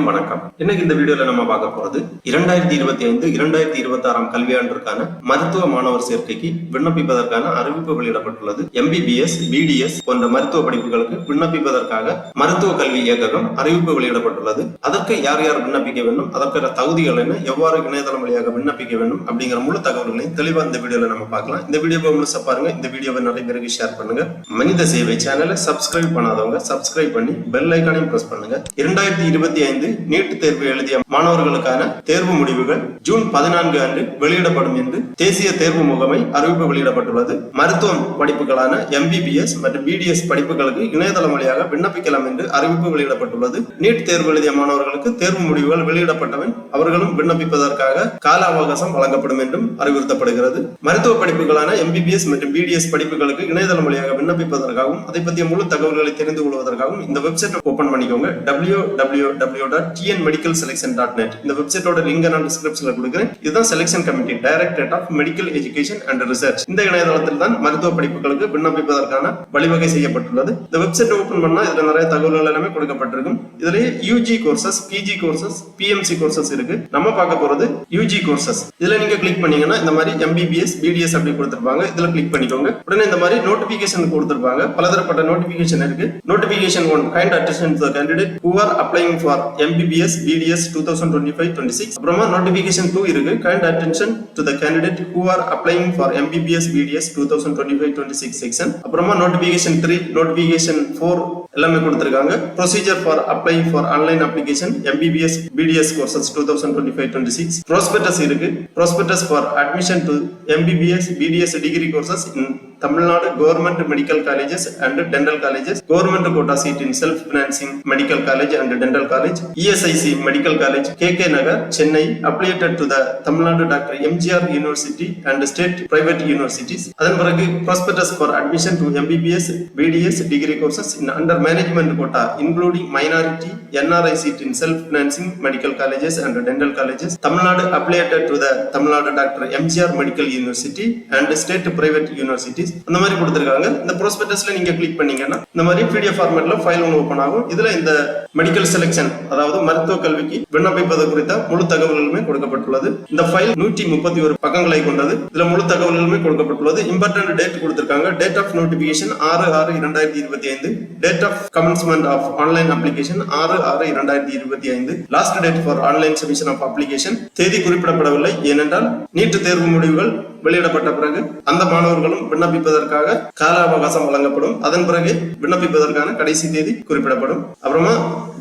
வணக்கம். இன்னைக்கு இந்த வீடியோல நம்ம பார்க்க போறது 2025-2026 கல்வியாண்டிற்கான மருத்துவ மாணவர் சேர்க்கைக்கு விண்ணப்பிப்பதற்கான அறிவிப்பு வெளியிடப்பட்டுள்ளது. MBBS, BDS போன்ற மருத்துவ படிப்புகளுக்கு விண்ணப்பிப்பதற்காக மருத்துவ கல்வி இயக்ககம் அறிவிப்பு வெளியிடப்பட்டுள்ளது. அதற்கு யார் யார் விண்ணப்பிக்க வேண்டும், அதற்கான தகுதிகள் என்ன, எவ்வாறு இணையதளம் வழியாக விண்ணப்பிக்க வேண்டும் அப்படிங்கிற முழு தகவல்களையும் தெளிவா இந்த வீடியோல நம்ம பார்க்கலாம். இந்த வீடியோவை முழுசா பாருங்க. இந்த வீடியோவை நிறைய பேருக்கு ஷேர் பண்ணுங்க. மனித சேவை சேனலை சப்ஸ்கிரைப் பண்ணாதவங்க சப்ஸ்கிரைப் பண்ணி பெல் ஐகானையும் பிரஸ் பண்ணுங்க. 2025 நீட் தேர்வு எழுதிய மாணவர்களுக்கான தேர்வு முடிவுகள் ஜூன் 14 அன்று வெளியிடப்படும் என்று தேசிய தேர்வு முகமை அறிவிப்பு வெளியிடப்பட்டுள்ளது. மருத்துவ படிப்புகளான MBBS மற்றும் BDS படிப்புகளுக்கு இணையதளம் வழியாக விண்ணப்பிக்கலாம் என்று அறிவிப்பு வெளியிடப்பட்டுள்ளது. நீட் தேர்வு எழுதிய மாணவர்களுக்கு தேர்வு முடிவுகள் வெளியிடப்பட்டவன் அவர்களும் விண்ணப்பிப்பதற்காக கால அவகாசம் வழங்கப்படும் என்றும் அறிவுறுத்தப்படுகிறது. மருத்துவ படிப்புகளான MBBS மற்றும் BDS படிப்புகளுக்கு இணையதளம் வழியாக விண்ணப்பிப்பதற்காகவும் அதை பற்றிய முழு தகவல்களை தெரிந்து கொள்வதற்காகவும் இந்த வெப்சைட் ஓபன் பண்ணிக்கோங்க. www.tnmedicalselection.net. இந்த வெப்சைட்டோட லிங்க் நான் டிஸ்கிரிப்ஷன்ல கொடுக்கிறேன். இதுதான் selection committee, directorate of medical education and research. இந்த இணையதளத்தில் தான் மருத்துவ படிப்புகளுக்கு விண்ணப்பிப்பதற்கான வழிவகை செய்யப்பட்டுள்ளது. இந்த வெப்சைட் ஓபன் பண்ணா இதுல நிறைய தகவல்கள் எல்லாமே கொடுக்கப்பட்டிருக்கும். இதுலயே UG courses, PG courses, PMC courses இருக்கு. நம்ம பார்க்க போறது UG கோர்சஸ். இதுல நீங்க கிளிக் பண்ணீங்கன்னா இந்த மாதிரி MBBS, BDS அப்படி கொடுத்திருப்பாங்க. இதுல கிளிக் பண்ணிக்கோங்க. உடனே இந்த மாதிரி நோட்டிபிகேஷன் கொடுத்திருப்பாங்க. பலதரப்பட்ட நோட்டிபிகேஷன் இருக்கு. Notification 1, kind attention to the candidate who are applying for MBBS, BDS 2025-26. அப்புறமா நோட்டிபிகேஷன் 2 இருக்கு. Kind attention to the candidate who are applying for MBBS, BDS 2025-26 section. அப்புறமா நோட்டிபிகேஷன் 3, நோட்டிபிகேஷன் 4 எல்லாமே கொடுத்திருக்காங்க. Procedure for applying for online application MBBS, BDS courses 2025-26. Prospectus இருக்கு. Prospectus for admission to MBBS, BDS degree courses in Tamil Nadu government medical colleges and dental colleges, government quota seat in self financing medical college and dental college, ESIC medical college, KK Nagar, Chennai, அப்ளிகேட்டட் to the Tamil Nadu doctor MGR university and state private universities. அதன் பிறகு prospectus for admission to MBBS, BDS degree courses in under management quota including minority NRI seat in self financing medical colleges and dental colleges, Tamil Nadu affiliated to the Tamil Nadu doctor MGR medical university and state private universities அந்த மாதிரி கொடுத்திருக்காங்க. இந்த ப்ராஸ்பெக்டஸ்ல நீங்க click பண்ணீங்கன்னா இந்த மாதிரி PDF ஃபார்மேட்ல file ஒன்று open ஆகும். இதுல இந்த மெடிக்கல் செலக்ஷன், அதாவது மருத்துவ கல்விக்கு விண்ணப்பிப்பது குறித்த முழு தகவல்களுமே கொடுக்கப்பட்டுள்ளது. இந்த ஃபைல் 131 பக்கங்களை கொண்டது. இதுல முழு தகவல்களுமே கொடுக்கப்பட்டுள்ளது. இம்பார்ட்டன்ட் டேட் கொடுத்திருக்காங்க. Date of notification 6/6/2025. Date of commencement of online application 6/6/2025. Last date for online submission of application தேதி குறிப்பிடப்படவில்லை. ஏனென்றால் நீட் தேர்வு முடிவுகள் வெளியிடப்பட்ட பிறகு அந்த மாணவர்களும் விண்ணப்பிப்பதற்காக கால அவகாசம் வழங்கப்படும். அதன் பிறகு விண்ணப்பிப்பதற்கான கடைசி தேதி குறிப்பிடப்படும். அப்புறமா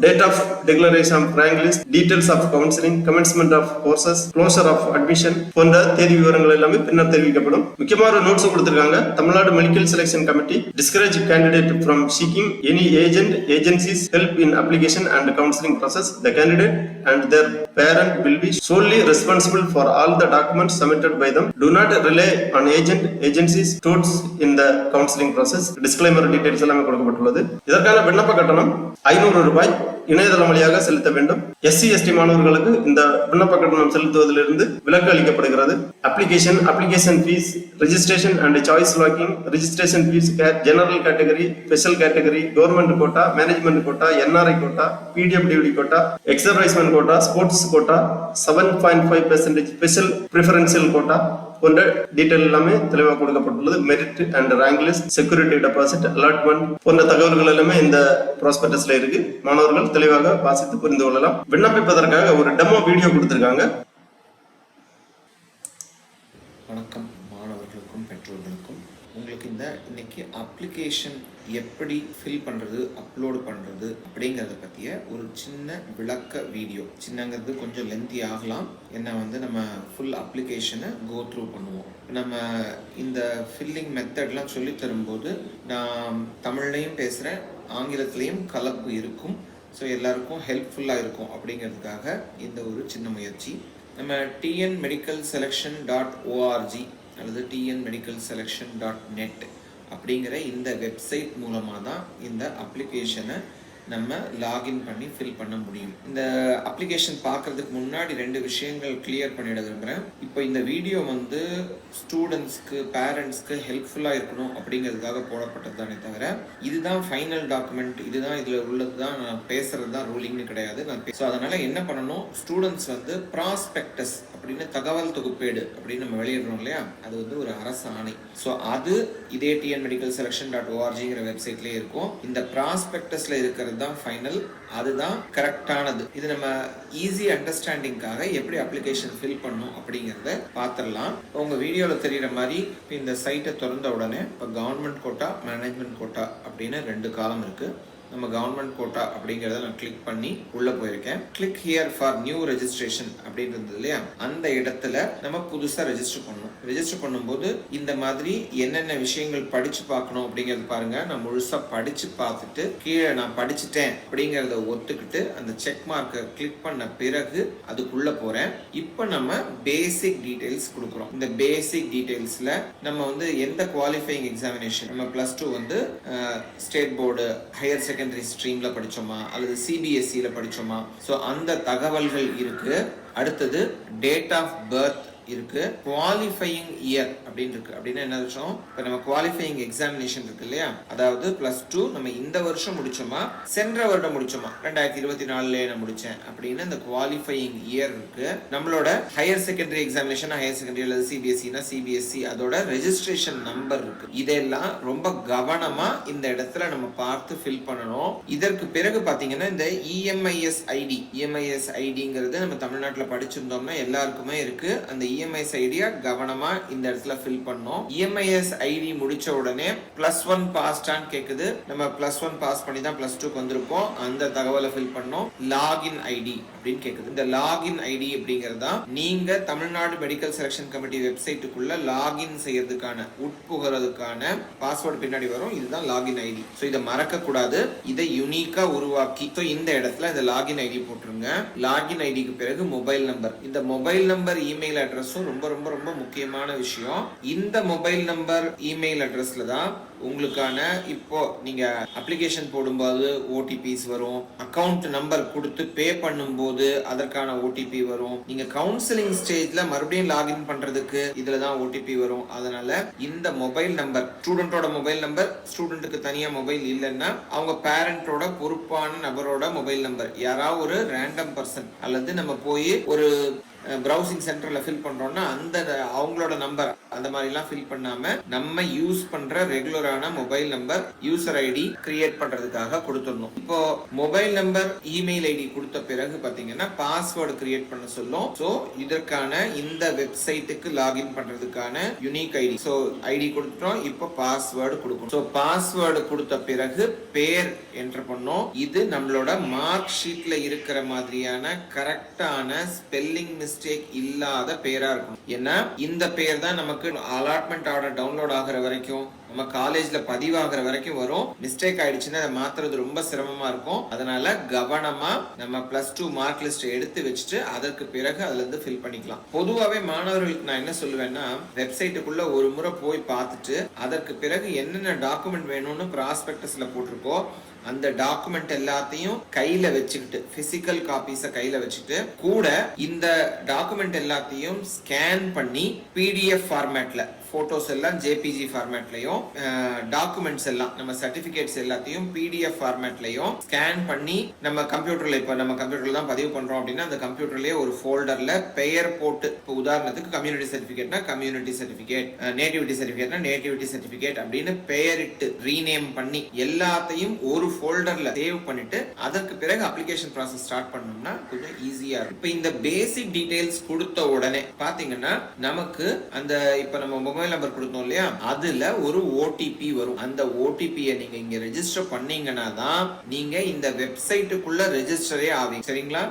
date of declaration of rank list, details of counselling, commencement of courses, closure of admission போன்ற தேதி விவரங்கள் எல்லாமே பின்னர் தெரிவிக்கப்படும். முக்கியமான நோட்ஸ் கொடுத்திருக்காங்க. Tamil Nadu medical selection committee discourage candidate from seeking any agencies help in application and counselling process. The candidate and their parent will be solely responsible for all the documents submitted by them. Do not rely on agencies tools in the counseling process. Disclaimer details எல்லாமே கொடுக்கப்பட்டுள்ளது. இதற்கான விண்ணப்ப கட்டணம் 500 ரூபாய் இணையதளம் வழியாக செலுத்த வேண்டும். SC/ST மாணவர்களுக்கு இந்த விண்ணப்ப கட்டணம் செலுத்துவதிலிருந்து விலக்கு அளிக்கப்படுகிறது. Application fees, registration and choice locking, registration fees, general category, special category, government quota, management quota, NRI quota, PWD quota, ex servicemen quota, sports quota, 7.5% special preferential quota போன்ற டீடைல் எல்லாமே தெளிவாக கொடுக்கப்பட்டுள்ளது. Merit and rank list, security deposit, allotment போன்ற தகவல்கள் எல்லாமே இந்த ப்ராஸ்பெக்டஸ்ல இருக்கு. மாணவர்கள் தெளிவாக வாசித்து புரிந்து கொள்ளலாம். விண்ணப்பிப்பதற்காக ஒரு டெமோ வீடியோ கொடுத்திருக்காங்க. வணக்கம் மாணவர்களுக்கும் பெற்றோர்களுக்கும். உங்களுக்கு இன்னைக்கு அப்ளிகேஷன் எப்படி ஃபில் பண்ணுறது, அப்லோடு பண்ணுறது அப்படிங்கிறத பற்றிய ஒரு சின்ன விளக்க வீடியோ. சின்னங்கிறது கொஞ்சம் லென்த்தி ஆகலாம். ஏன்னா நம்ம ஃபுல் அப்ளிகேஷனை கோ த்ரூ பண்ணுவோம். நம்ம இந்த ஃபில்லிங் மெத்தட்லாம் சொல்லி தரும்போது நான் தமிழ்லையும் பேசுகிறேன், ஆங்கிலத்திலையும் கலப்பு இருக்கும். ஸோ எல்லாருக்கும் ஹெல்ப்ஃபுல்லாக இருக்கும் அப்படிங்கிறதுக்காக இந்த ஒரு சின்ன முயற்சி. நம்ம tnmedicalselection.org அல்லது tnmedicalselection.net அப்படிங்கிற இந்த வெப்சைட் மூலமாக தான் இந்த அப்ளிகேஷனை நம்ம லாகின் பண்ணி ஃபில் பண்ண முடியும். இந்த அப்ளிகேஷன் பார்க்கறதுக்கு முன்னாடி 2 விஷயங்கள் கிளியர் பண்ணிட விரும்புகிறேன். இப்போ இந்த வீடியோ வந்து ஸ்டூடெண்ட்ஸ்க்கு பேரண்ட்ஸ்க்கு ஹெல்ப்ஃபுல்லாக இருக்கணும் அப்படிங்கிறதுக்காக போடப்பட்டது தானே தவிர இதுதான் ஃபைனல் டாக்குமெண்ட், இதுதான் இதில் உள்ளது தான் நான் பேசுறது தான் ரூலிங்னு கிடையாது. ஸோ அதனால் என்ன பண்ணணும், ஸ்டூடெண்ட்ஸ் வந்து ப்ராஸ்பெக்டஸ் அப்படின்னு தகவல் தொகுப்பேடு அப்படின்னு நம்ம வெளியிடுறோம் இல்லையா, அது வந்து ஒரு அரசு ஆணை. ஸோ அது இதே tnmedicalselection.orgங்கிற வெப்சைட்லேயே இருக்கும். இந்த ப்ராஸ்பெக்டஸில் இருக்கிறது தான் ஃபைனல், அதுதான் கரெக்டானது. இது நம்ம ஈஸி அண்டர்ஸ்டாண்டிங்காக எப்படி அப்ளிகேஷன் ஃபில் பண்ணணும் அப்படிங்கிறத பார்த்துடலாம். உங்கள் வீடியோவில் தெரிகிற மாதிரி இந்த சைட்டை திறந்த உடனே இப்போ கவர்மெண்ட் கோட்டா, மேனேஜ்மெண்ட் கோட்டா அப்படின்னு 2 காலம் இருக்குது. நம்ம கவர்மெண்ட் கோட்டா அப்படிங்கிறத நான் கிளிக் பண்ணி உள்ள போயிருக்கேன். Click here for new registration அப்படின்னு இருந்தது இல்லையா, அந்த இடத்துல நம்ம புதுசா ரெஜிஸ்டர் பண்ணணும். ரெஜிஸ்டர் பண்ணும்போது இந்த மாதிரி என்னென்ன விஷயங்கள் படிச்சு பார்க்கணும் அப்படிங்கறது பாருங்க. நான் முழுசா படிச்சு பார்த்துட்டு கீழே நான் படிச்சுட்டேன் அப்படிங்கறத ஒத்துக்கிட்டு அந்த செக் மார்க்கை கிளிக் பண்ண பிறகு அதுக்குள்ள போறேன். இப்போ நம்ம பேசிக் டீடைல்ஸ் கொடுக்குறோம். இந்த பேசிக் டீடைல்ஸ்ல நம்ம வந்து எந்த குவாலிஃபையிங் எக்ஸாமினேஷன், நம்ம +2 வந்து ஸ்டேட் போர்டு ஹையர் செகண்டரி ஸ்ட்ரீம்ல படிச்சோமா அல்லது சிபிஎஸ்சில படிச்சோமா, ஸோ அந்த தகவல்கள் இருக்கு. அடுத்தது டேட் ஆஃப் பர்த் இருக்கு, குவாலிஃபையிங் இயர் அப்படின்னு இருக்கு. அப்படின்னா என்ன விஷயம், இப்போ நம்ம குவாலிஃபையிங் எக்ஸாமினேஷன் இருக்கு இல்லையா, அதாவது +2 நம்ம இந்த வருஷம் முடிச்சோமா சென்ற வருடம் முடிச்சோமா 2024 நான் முடிச்சேன் அப்படின்னு அந்த குவாலிஃபையிங் இயர் இருக்கு. நம்மளோட higher secondary examination higher secondary அல்லது சிபிஎஸ்சினா சிபிஎஸ்சி அதோட ரெஜிஸ்ட்ரேஷன் நம்பர் இருக்கு. இதெல்லாம் ரொம்ப கவனமா இந்த இடத்துல நம்ம பார்த்து ஃபில் பண்ணணும். இதற்கு பிறகு பாத்தீங்கன்னா இந்த இஎம்ஐஎஸ் ஐடிங்கிறது நம்ம தமிழ்நாட்டில் படிச்சிருந்தோம்னா எல்லாருக்குமே இருக்கு. அந்த இஎம்ஐஎஸ் ஐடியா கவனமா இந்த இடத்துல ஃபில் பண்ணோம். இஎம்ஐஎஸ் ஐடி முடிச்ச உடனே +1 பாஸ்டான்னு கேக்குது. நம்ம +1 பாஸ் பண்ணி தான் +2க்கு வந்திருப்போம். அந்த தகவலை ஃபில் பண்ணோம். லாகின் ஐடி அப்படின்னு கேக்குது. இந்த லாகின் ஐடி அப்படிங்கறதா நீங்க தமிழ்நாடு மெடிக்கல் செலக்ஷன் கமிட்டி வெப்சைட்டுக்குள்ள லாகின் செய்யறதுக்கான உட்புகிறதுக்கான பாஸ்வேர்டு பின்னாடி வரும். இதுதான் லாகின் ஐடி. ஸோ இதை மறக்க கூடாது. இதை யூனிக்கா உருவாக்கி இந்த இடத்துல இந்த லாகின் ஐடி போட்டுருங்க. லாகின் ஐடிக்கு பிறகு மொபைல் நம்பர். இந்த மொபைல் நம்பர் இமெயில் அட்ரஸும் ரொம்ப ரொம்ப ரொம்ப முக்கியமான விஷயம். இந்த மொபைல் நம்பர் இமெயில் அட்ரஸ்ல தான் உங்களுக்கான இப்போ நீங்க அப்ளிகேஷன் போடும்போது ஓடிபிஸ் வரும், அக்கவுண்ட் நம்பர் கொடுத்து பே பண்ணும்போது அதற்கான ஓடிபி வரும், நீங்க கவுன்சிலிங் ஸ்டேஜ்ல மறுபடியும் லாகின் பண்றதுக்கு இதுல தான் ஓடிபி வரும். அதனால இந்த மொபைல் நம்பர், ஸ்டூடெண்டோட மொபைல் நம்பர், ஸ்டூடெண்ட்டுக்கு தனியா மொபைல் இல்லைன்னா அவங்க பேரண்டோட பொறுப்பான நபரோட மொபைல் நம்பர், யாராவது ஒரு ரேண்டம் பர்சன் அல்லது நம்ம போய் ஒரு ப்ரௌசிங் சென்டர்ல ஃபில் பண்றோம்னா அந்த அவங்களோட நம்பர் அந்த மாதிரி எல்லாம் ஃபில் பண்ணாம நம்ம யூஸ் பண்ற ரெகுலரான mobile number user ID create பண்றதுக்காக கொடுத்துடணும். இப்போ மொபைல் நம்பர் இமெயில் ஐடி கொடுத்த பிறகு பாத்தீங்கன்னா பாஸ்வேர்டு கிரியேட் பண்ண சொல்லும். சோ இதற்கான இந்த வெப்சைட்டுக்கு லாகின் பண்றதுக்கான யூனிக் ஐடி, சோ ஐடி கொடுத்துட்டோம். இப்போ பாஸ்வேர்டு கொடுக்கணும். சோ பாஸ்வேர்டு கொடுத்த பிறகு பேர் என்டர் பண்ணோம். இது நம்மளோட மார்க் ஷீட்ல இருக்கிற மாதிரியான கரெக்டான ஸ்பெல்லிங் மிஸ்டேக் இல்லாத பேரா இருக்கும். ஏன்னா இந்த பேர் தான் நமக்கு அலாட்மெண்ட் ஆர்டர் டவுன்லோட் ஆகிற வரைக்கும், நம்ம காலேஜ்ல பதிவாகிற வரைக்கும் வரும். மிஸ்டேக் ஆயிடுச்சுன்னா அதை மாத்துறது ரொம்ப சிரமமா இருக்கும். அதனால கவனமா நம்ம +2 மார்க் லிஸ்ட் எடுத்து வச்சுட்டு அதற்கு பிறகு அதுல இருந்து ஃபில் பண்ணிக்கலாம். பொதுவாகவே மாணவர்களுக்கு நான் என்ன சொல்லுவேன்னா, வெப்சைட்டுக்குள்ள ஒரு முறை போய் பார்த்துட்டு அதற்கு பிறகு என்னென்ன டாக்குமெண்ட் வேணும்னு ப்ராஸ்பெக்டஸ்ல போட்டிருக்கோ அந்த டாக்குமெண்ட் எல்லாத்தையும் கையில வச்சுக்கிட்டு, பிசிக்கல் காப்பீஸை கையில வச்சுட்டு கூட இந்த டாக்குமெண்ட் எல்லாத்தையும் ஸ்கேன் பண்ணி பிடிஎஃப் ஃபார்மேட்ல, போட்டோஸ் எல்லாம் ஜேபிஜி ஃபார்மேட்லயும், டாக்குமெண்ட்ஸ் எல்லாம் நம்ம சர்டிபிகேட்ஸ் எல்லாத்தையும் பிடிஎஃப் ஃபார்மேட்லயும் ஸ்கேன் பண்ணி நம்ம கம்ப்யூட்டர்ல, இப்ப நம்ம கம்ப்யூட்டர்ல தான் பதிவு பண்றோம் அப்படின்னா அந்த கம்ப்யூட்டர்லயே ஒரு ஃபோல்டர்ல பெயர் போட்டு, இப்போ உதாரணத்துக்கு கம்யூனிட்டி சர்டிபிகேட்னா கம்யூனிட்டி சர்டிபிகேட், நேட்டிவிட்டி சர்டிபிகேட்னா நேட்டிவிட்டி சர்டிபிகேட் அப்படின்னு பெயரிட்டு ரீநேம் பண்ணி எல்லாத்தையும் ஒரு ஃபோல்டர்ல சேவ் பண்ணிட்டு அதற்கு பிறகு அப்ளிகேஷன் ப்ராசஸ் ஸ்டார்ட் பண்ணோம்னா கொஞ்சம் ஈஸியா இருக்கும். இப்போ இந்த பேசிக் டீடைல்ஸ் கொடுத்த உடனே பாத்தீங்கன்னா நமக்கு அந்த இப்ப நம்ம மொபைல் நம்பர் கொடுத்தோம் இல்லையா, அதுல ஒரு ஓடிபி வரும். அந்த ஓடிபியை நீங்க இங்க ரெஜிஸ்டர் பண்ணீங்கன்னா தான் நீங்க இந்த வெப்சைட்டுக்குள்ள ரெஜிஸ்டரே ஆவீங்க. சரிங்களா?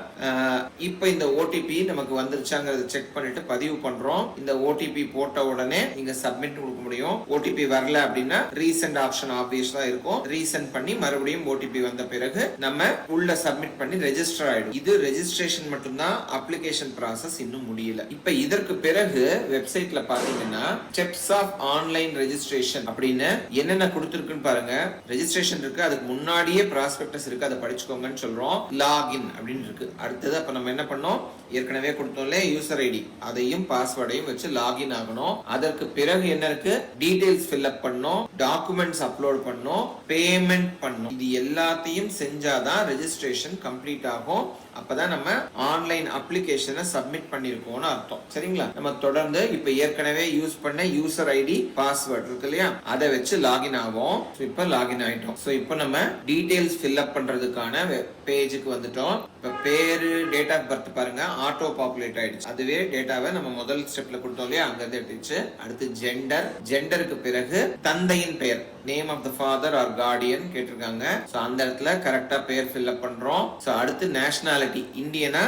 இப்போ இந்த ஓடிபி நமக்கு வந்துருச்சாங்கிறத செக் பண்ணிட்டு பதிவு பண்றோம். இந்த ஓடிபி போட்ட உடனே நீங்க சப்மிட் கொடுக்க முடியும். ஓடிபி வரல அப்படின்னா ரீசெண்ட் ஆப்ஷன் ஆப்வியஸா இருக்கும். ரீசெண்ட் பண்ணி மறுபடியும் மறுபடியும் ஓடிபி வந்த பிறகு நம்ம உள்ள சப்மிட் பண்ணி ரெஜிஸ்டர் ஆயிடும். இது ரெஜிஸ்ட்ரேஷன் மட்டும்தான், அப்ளிகேஷன் ப்ராசஸ் இன்னும் முடியல. இப்ப இதற்கு பிறகு வெப்சைட்ல பாத்தீங்கன்னா ஸ்டெப்ஸ் ஆஃப் ஆன்லைன் ரெஜிஸ்ட்ரேஷன் அப்படின்னு என்னென்ன கொடுத்திருக்குன்னு பாருங்க. ரெஜிஸ்ட்ரேஷன் இருக்கு, அதுக்கு முன்னாடியே ப்ராஸ்பெக்டஸ் இருக்கு, அதை படிச்சுக்கோங்கன்னு சொல்றோம். லாகின் அப்படின்னு இருக்கு. அடுத்தது அப்ப நம்ம என்ன பண்ணோம், ஏற்கனவே கொடுத்தோம்ல யூசர் ஐடி, அதையும் பாஸ்வேர்டையும் வச்சு லாகின் ஆகணும். அதற்கு பிறகு என்ன இருக்கு, டீடைல்ஸ் ஃபில் அப் பண்ணோம், டாக்குமெண்ட்ஸ் அப்லோட் பண்ணோம், பேமெண்ட் பண்ணோம். இது எல்லாத்தையும் செஞ்சாதான் ரெஜிஸ்ட்ரேஷன் கம்ப்ளீட் ஆகும். அப்பதான் நம்ம ஆன்லைன் அப்ளிகேஷனை சப்மிட் பண்ணிருக்கோம்னு அர்த்தம். சரிங்களா? நம்ம தொடர்ந்து இப்ப ஏற்கனவே யூஸ் பண்ண யூசர் ஐடி பாஸ்வேர்ட் இருக்கு இல்லையா, அதை வச்சு லாகின் ஆகும். இப்ப லாகின் ஆயிட்டோம். சோ இப்போ நம்ம டீடைல்ஸ் ஃபில் அப் பண்றதுக்கான பேஜுக்கு வந்துட்டோம். இப்ப பேரு, டேட் ஆஃப் பர்த் பாருங்க ஆட்டோ பாப்புலேட் ஆயிடுச்சு. அதுவே டேட்டாவை நம்ம முதல் ஸ்டெப்ல கொடுத்தோம் இல்லையா, அங்க இருந்து எடுத்துச்சு. அடுத்து ஜெண்டர், ஜெண்டருக்கு பிறகு தந்தையின் பெயர், name of the father or guardian கேட்டிருக்காங்க. சோ அந்த இடத்துல கரெக்டா பேர் ஃபில் அப் பண்றோம். சோ அடுத்து நேஷனாலிட்டி, இந்தியனா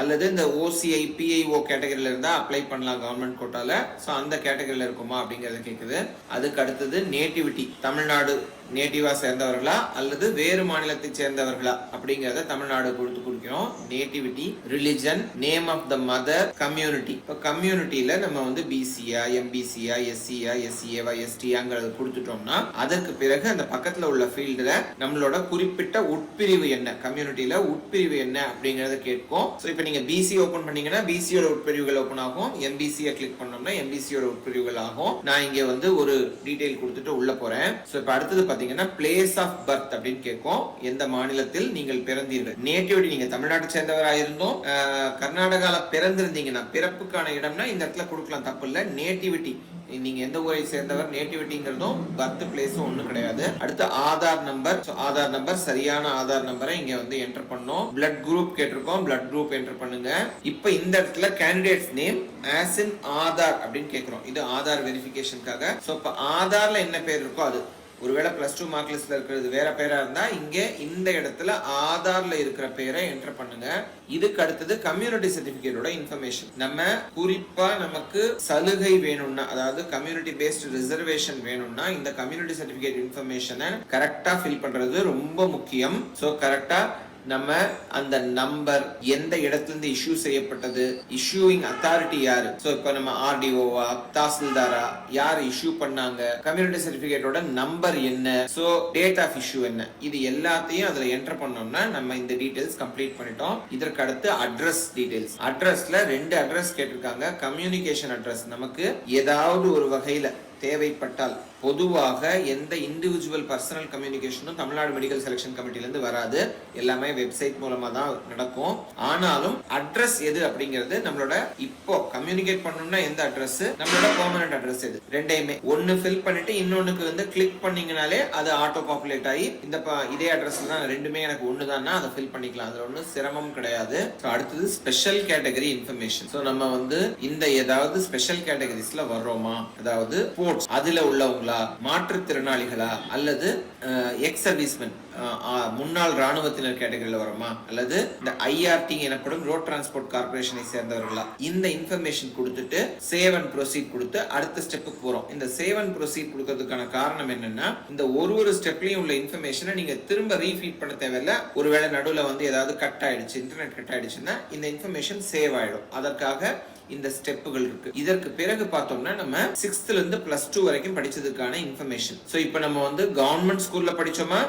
அல்லது இந்த ஓசிஐ பிஐஓ கேட்டகரியில இருந்தா அப்ளை பண்ணலாம் கவர்மெண்ட் கோட்டால. சோ அந்த கேட்டகரியில இருக்குமா அப்படிங்கறத கேக்குது. அதுக்கு அடுத்தது நேட்டிவிட்டி, தமிழ்நாடு நேட்டிவா சேர்ந்தவர்களா அல்லது வேறு மாநிலத்தை சேர்ந்தவர்களா அப்படிங்கறத தமிழ்நாடு கொடுத்து குடிக்கிறோம். Nativity, religion, name of the mother, community. இப்போ கம்யூனிட்டியில நம்ம வந்து பிசியா, எம்பிசியா, எஸ்சியா, எஸ்சிஏவா, எஸ்டியாங்கிறது கொடுத்துட்டோம்னா அதற்கு பிறகு அந்த பக்கத்துல உள்ள ஃபீல்டுல நம்மளோட குறிப்பிட்ட உட்பிரிவு என்ன, கம்யூனிட்டியில உட்பிரிவு என்ன அப்படிங்கறத கேட்கும். ஸோ இப்போ நீங்க பிசி ஓபன் பண்ணீங்கன்னா பிசியோட உட்பிரிவுகள் ஓபன் ஆகும், எம்பிசியை கிளிக் பண்ணோம்னா எம்பிசியோட உட்பிரிவுகள் ஆகும். நான் இங்க வந்து ஒரு டீடைல் கொடுத்துட்டு உள்ள போறேன். ஸோ இப்போ அடுத்தது பாத்தீங்கன்னா பிளேஸ் ஆஃப் பர்த் அப்படின்னு கேட்கும், எந்த மாநிலத்தில் நீங்கள் பிறந்தீர்கள். நேட்டிவிட்டி, நீங்க தமிழ்நாட்டை சேர்ந்தவராக இருந்தோம் கர்நாடகால பிறந்திருந்தீங்கன்னா பிறப்புக்கான இடம்னா இந்த இடத்துல கொடுக்கலாம், தப்பு இல்லை. நேட்டிவிட்டி, நீங்க எந்த ஊரை சேர்ந்தவர், நேட்டிவிட்டிங்கிறதும் பர்த் பிளேஸும் ஒண்ணும் கிடையாது. அடுத்து ஆதார் நம்பர், ஆதார் நம்பர் சரியான ஆதார் நம்பரை இங்க வந்து என்டர் பண்ணோம். பிளட் குரூப் கேட்டிருக்கோம், பிளட் குரூப் என்டர் பண்ணுங்க. இப்ப இந்த இடத்துல candidates name as in Aadhaar அப்படின்னு கேட்கிறோம். இது ஆதார் வெரிஃபிகேஷனுக்காக. சோ இப்ப ஆதார்ல என்ன பேர் இருக்கோ அது, ஒருவேளை பிளஸ் 2 மார்க் லிஸ்ட்ல இருக்கிறது வேற பேரா இருந்தா இங்க இந்த இடத்துல ஆதார்ல இருக்கிற பேரை என்டர் பண்ணுங்க. இதுக்கு அடுத்தது கம்யூனிட்டி சர்டிபிகேட்டோட இன்ஃபர்மேஷன். நம்ம குறிப்பா நமக்கு சலுகை வேணும்னா, அதாவது கம்யூனிட்டி பேஸ்ட் ரிசர்வேஷன் வேணும்னா இந்த கம்யூனிட்டி சர்டிபிகேட் இன்ஃபர்மேஷனை கரெக்டா ஃபில் பண்றது ரொம்ப முக்கியம். சோ கரெக்டா நம்ம அந்த நம்பர், எந்த இடத்துல இருந்து இஷ்யூ செய்யப்பட்டது, இஷ்யூயிங் அத்தாரிட்டி யாரு, சோ இப்ப நம்ம ஆர்டிஓவா, தாசில்தாரா, யார் இஷ்யூ பண்ணாங்க, கம்யூனிட்டி சர்டிபிகேட்டோட நம்பர் என்ன, சோ டேட் ஆஃப் இஷ்யூ என்ன, இது எல்லாத்தையும் அதுல என்டர் பண்ணோம்னா நம்ம இந்த டீடைல்ஸ் கம்ப்ளீட் பண்ணிட்டோம். இதற்கு அடுத்து அட்ரஸ் டீடைல்ஸ். அட்ரஸ்ல 2 அட்ரஸ் கேட்டிருக்காங்க. கம்யூனிகேஷன் அட்ரஸ், நமக்கு ஏதாவது ஒரு வகையில தேவைப்பட்டால், பொதுவாக எந்த இண்டிவிஜுவல் பர்சனல் கம்யூனிகேஷனும் தமிழ்நாடு மெடிக்கல் செலக்ஷன் கமிட்டில இருந்து வராது, எல்லாமே வெப்சைட் மூலமா தான் நடக்கும். ஆனாலும் அட்ரஸ் எது அப்படிங்கிறது நம்மளோட இப்போ கம்யூனிகேட் பண்ணணும்னா எந்த அட்ரஸ், நம்மளோட பெர்மனன்ட் அட்ரஸ் எது, ரெண்டையுமே ஒன்னு ஃபில் பண்ணிட்டு இன்னொன்னுக்கு வந்து கிளிக் பண்ணீங்கனாலே அது ஆட்டோ பாப்புலேட் ஆகி இந்த இதே அட்ரஸ்ல தான் ரெண்டுமே எனக்கு ஒண்ணுதான்னா அதை ஃபில் பண்ணிக்கலாம். அதுல ஒன்றும் சிரமம் கிடையாது. அடுத்தது ஸ்பெஷல் கேட்டகரி இன்ஃபர்மேஷன். ஸோ நம்ம வந்து இந்த ஏதாவது ஸ்பெஷல் கேட்டகரிஸ்ல வர்றோமா, அதாவது ஸ்போர்ட்ஸ் அதுல உள்ளவங்களா, மாற்றுத்திறனாளிகளா அல்லது எக்ஸ் சர்வீஸ்மென் முன்னாள் ராணுவத்தினர் கேட்டகரியில வருமா, அல்லது இந்த ஐஆர்டி எனப்படும் ரோட் டிரான்ஸ்போர்ட் கார்பரேஷனை சேர்ந்தவர்களா, இந்த இன்ஃபர்மேஷன் கொடுத்துட்டு சேவ் அண்ட் ப்ரொசீட் கொடுத்து அடுத்த ஸ்டெப்புக்கு போறோம். இந்த சேவ் அண்ட் ப்ரொசீட் கொடுக்கிறதுக்கான காரணம் என்னன்னா, இந்த ஒரு ஸ்டெப்லயும் உள்ள இன்ஃபர்மேஷனை நீங்க திரும்ப ரீஃபீட் பண்ண தேவையில்ல. ஒருவேளை நடுவில் வந்து ஏதாவது கட் ஆயிடுச்சு, இன்டர்நெட் கட் ஆயிடுச்சுன்னா இந்த இன்ஃபர்மேஷன் சேவ் ஆயிடும். அதற்காக இந்த ஸ்டெப்புகள் இருக்கு. இதற்கு பிறகு பார்த்தோம்னா நம்ம 6th ல இருந்து +2 வரைக்கும் படிச்சதுக்கான இன்ஃபர்மேஷன். சோ இப்போ நம்ம வந்து கவர்மெண்ட் ஸ்கூல்ல படிச்சோமா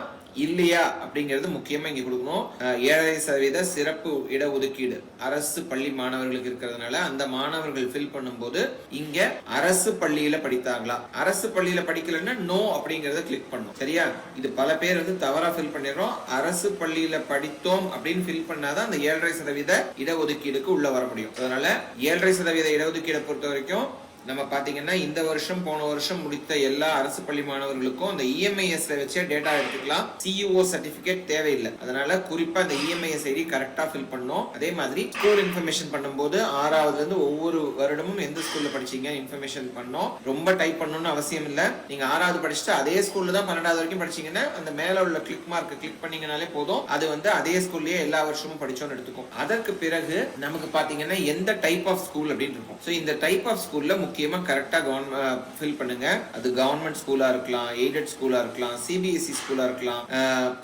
இல்லையா அப்படிங்கிறது முக்கியமா இங்க கொடுக்கணும். 7% சிறப்பு இடஒதுக்கீடு அரசு பள்ளி மாணவர்களுக்கு இருக்கிறதுனால அந்த மாணவர்கள் ஃபில் பண்ணும்போது இங்க அரசு பள்ளியில படித்தாங்களா, அரசு பள்ளியில படிக்கலன்னா நோ அப்படிங்கறத கிளிக் பண்ணும். சரியா? இது பல பேர் வந்து தவறா ஃபில் பண்ணிடுறோம். அரசு பள்ளியில படித்தோம் அப்படின்னு ஃபில் பண்ணாதான் அந்த 7% இடஒதுக்கீடுக்கு உள்ள வர முடியும். அதனால 7% இடஒதுக்கீடை பொறுத்த வரைக்கும் நம்ம பாத்தீங்கன்னா இந்த வருஷம் போன வருஷம் முடித்த எல்லா அரசு பள்ளி மாணவர்களுக்கும் அந்த இஎம்ஐஎஸ்ல வச்சே டேட்டா எடுத்துக்கலாம். சிஇஓ சர்டிபிகேட் தேவையில்லை. அதனால குறிப்பா இந்த இஎம்ஐஎஸ் ஐடி கரெக்டா ஃபில் பண்ணோம். அதே மாதிரி ஸ்கூல் இன்ஃபர்மேஷன் பண்ணும்போது 6வது இருந்து ஒவ்வொரு வருடமும் எந்த ஸ்கூல்ல படிச்சீங்க இன்ஃபர்மேஷன் பண்ணோம். ரொம்ப டைப் பண்ணணும்னு அவசியம் இல்லை. நீங்க 6வது படிச்சுட்டு அதே ஸ்கூல்ல தான் 12வது வரைக்கும் படிச்சீங்கன்னா அந்த மேல உள்ள கிளிக் மார்க் கிளிக் பண்ணீங்கனாலே போதும். அது வந்து அதே ஸ்கூல்லயே எல்லா வருஷமும் படிச்சோன்னு எடுத்துக்கும். அதற்கு பிறகு நமக்கு பாத்தீங்கன்னா எந்த டைப் ஆஃப் ஸ்கூல் அப்படின்னு இருக்கும். சோ இந்த டைப் ஆஃப் ஸ்கூல்ல முக்கியமா கரெக்டா ஃபில் பண்ணுங்க. அது கவர்மெண்ட் ஸ்கூலா இருக்கலாம், எய்டட் ஸ்கூலா இருக்கலாம், சிபிஎஸ்இ ஸ்கூலா இருக்கலாம்,